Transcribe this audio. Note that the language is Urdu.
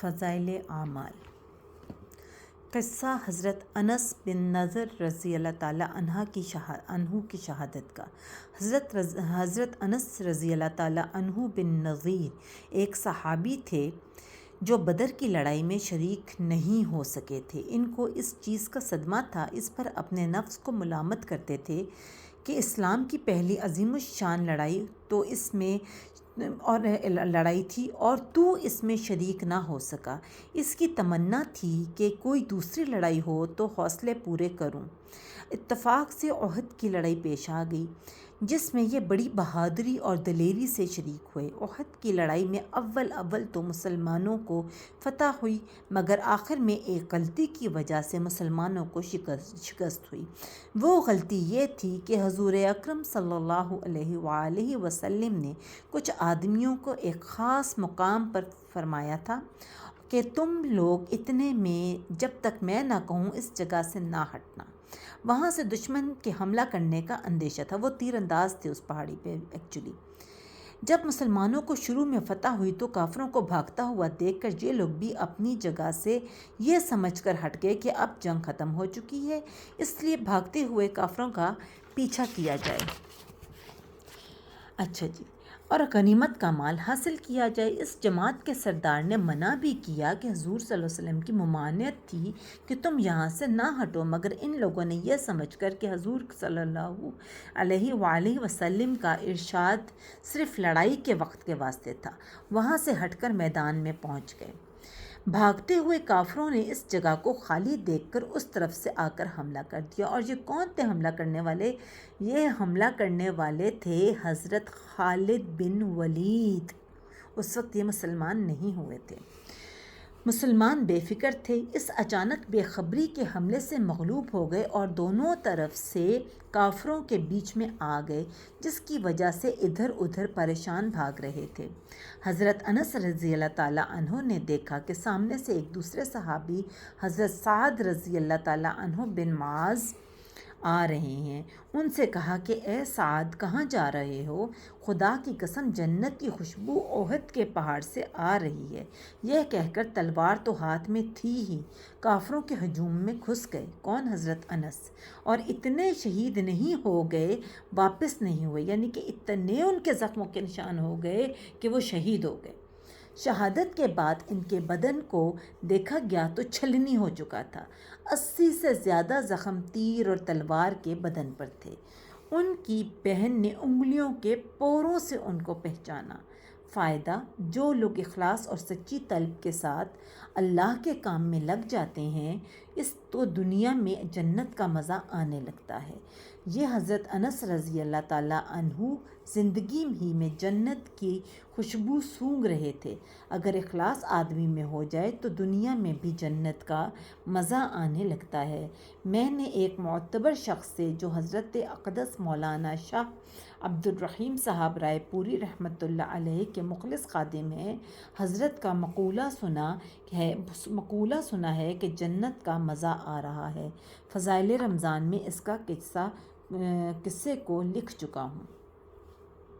فضائل اعمال۔ قصہ حضرت انس بن نضر رضی اللہ تعالیٰ عنہ کی شہادت کا۔ حضرت انس رضی اللہ تعالیٰ عنہ بن نضیر ایک صحابی تھے جو بدر کی لڑائی میں شریک نہیں ہو سکے تھے۔ ان کو اس چیز کا صدمہ تھا، اس پر اپنے نفس کو ملامت کرتے تھے کہ اسلام کی پہلی عظیم الشان لڑائی تھی اور تو اس میں شریک نہ ہو سکا۔ اس کی تمنا تھی کہ کوئی دوسری لڑائی ہو تو حوصلے پورے کروں۔ اتفاق سے احد کی لڑائی پیش آ گئی جس میں یہ بڑی بہادری اور دلیری سے شریک ہوئے۔ احد کی لڑائی میں اول تو مسلمانوں کو فتح ہوئی، مگر آخر میں ایک غلطی کی وجہ سے مسلمانوں کو شکست ہوئی۔ وہ غلطی یہ تھی کہ حضور اکرم صلی اللہ علیہ وآلہ وسلم نے کچھ آدمیوں کو ایک خاص مقام پر فرمایا تھا کہ تم لوگ اتنے میں جب تک میں نہ کہوں اس جگہ سے نہ ہٹنا۔ وہاں سے دشمن کے حملہ کرنے کا اندیشہ تھا، وہ تیر انداز تھے اس پہاڑی پہ ایکچولی۔ جب مسلمانوں کو شروع میں فتح ہوئی تو کافروں کو بھاگتا ہوا دیکھ کر یہ لوگ بھی اپنی جگہ سے یہ سمجھ کر ہٹ گئے کہ اب جنگ ختم ہو چکی ہے، اس لیے بھاگتے ہوئے کافروں کا پیچھا کیا جائے اور غنیمت کا مال حاصل کیا جائے۔ اس جماعت کے سردار نے منع بھی کیا کہ حضور صلی اللہ علیہ وسلم کی ممانعت تھی کہ تم یہاں سے نہ ہٹو، مگر ان لوگوں نے یہ سمجھ کر کہ حضور صلی اللہ علیہ وآلہ وسلم کا ارشاد صرف لڑائی کے وقت کے واسطے تھا، وہاں سے ہٹ کر میدان میں پہنچ گئے۔ بھاگتے ہوئے کافروں نے اس جگہ کو خالی دیکھ کر اس طرف سے آ کر حملہ کر دیا۔ اور یہ کون تھے حملہ کرنے والے؟ یہ حملہ کرنے والے تھے حضرت خالد بن ولید۔ اس وقت یہ مسلمان نہیں ہوئے تھے۔ مسلمان بے فکر تھے، اس اچانک بے خبری کے حملے سے مغلوب ہو گئے اور دونوں طرف سے کافروں کے بیچ میں آ گئے، جس کی وجہ سے ادھر ادھر پریشان بھاگ رہے تھے۔ حضرت انس رضی اللہ تعالیٰ عنہ نے دیکھا کہ سامنے سے ایک دوسرے صحابی حضرت سعد رضی اللہ تعالیٰ عنہ بن معاذ آ رہے ہیں۔ ان سے کہا کہ اے سعد، کہاں جا رہے ہو؟ خدا کی قسم جنت کی خوشبو احد کے پہاڑ سے آ رہی ہے۔ یہ کہہ کر تلوار تو ہاتھ میں تھی ہی، کافروں کے ہجوم میں گھس گئے۔ کون؟ حضرت انس۔ اور اتنے شہید نہیں ہو گئے، واپس نہیں ہوئے، یعنی کہ اتنے ان کے زخموں کے نشان ہو گئے کہ وہ شہید ہو گئے۔ شہادت کے بعد ان کے بدن کو دیکھا گیا تو چھلنی ہو چکا تھا۔ 80 سے زیادہ زخم تیر اور تلوار کے بدن پر تھے۔ ان کی بہن نے انگلیوں کے پوروں سے ان کو پہچانا۔ فائدہ: جو لوگ اخلاص اور سچی طلب کے ساتھ اللہ کے کام میں لگ جاتے ہیں، اس تو دنیا میں جنت کا مزہ آنے لگتا ہے۔ یہ حضرت انس رضی اللہ تعالیٰ عنہ زندگی ہی میں جنت کی خوشبو سونگھ رہے تھے۔ اگر اخلاص آدمی میں ہو جائے تو دنیا میں بھی جنت کا مزہ آنے لگتا ہے۔ میں نے ایک معتبر شخص سے، جو حضرت اقدس مولانا شاہ عبد الرحیم صاحب رائے پوری رحمۃ اللہ علیہ کے مخلص خادم ہیں، حضرت کا مقولہ سنا ہے کہ جنت کا مزہ آ رہا ہے۔ فضائل رمضان میں اس کا قصے کو لکھ چکا ہوں۔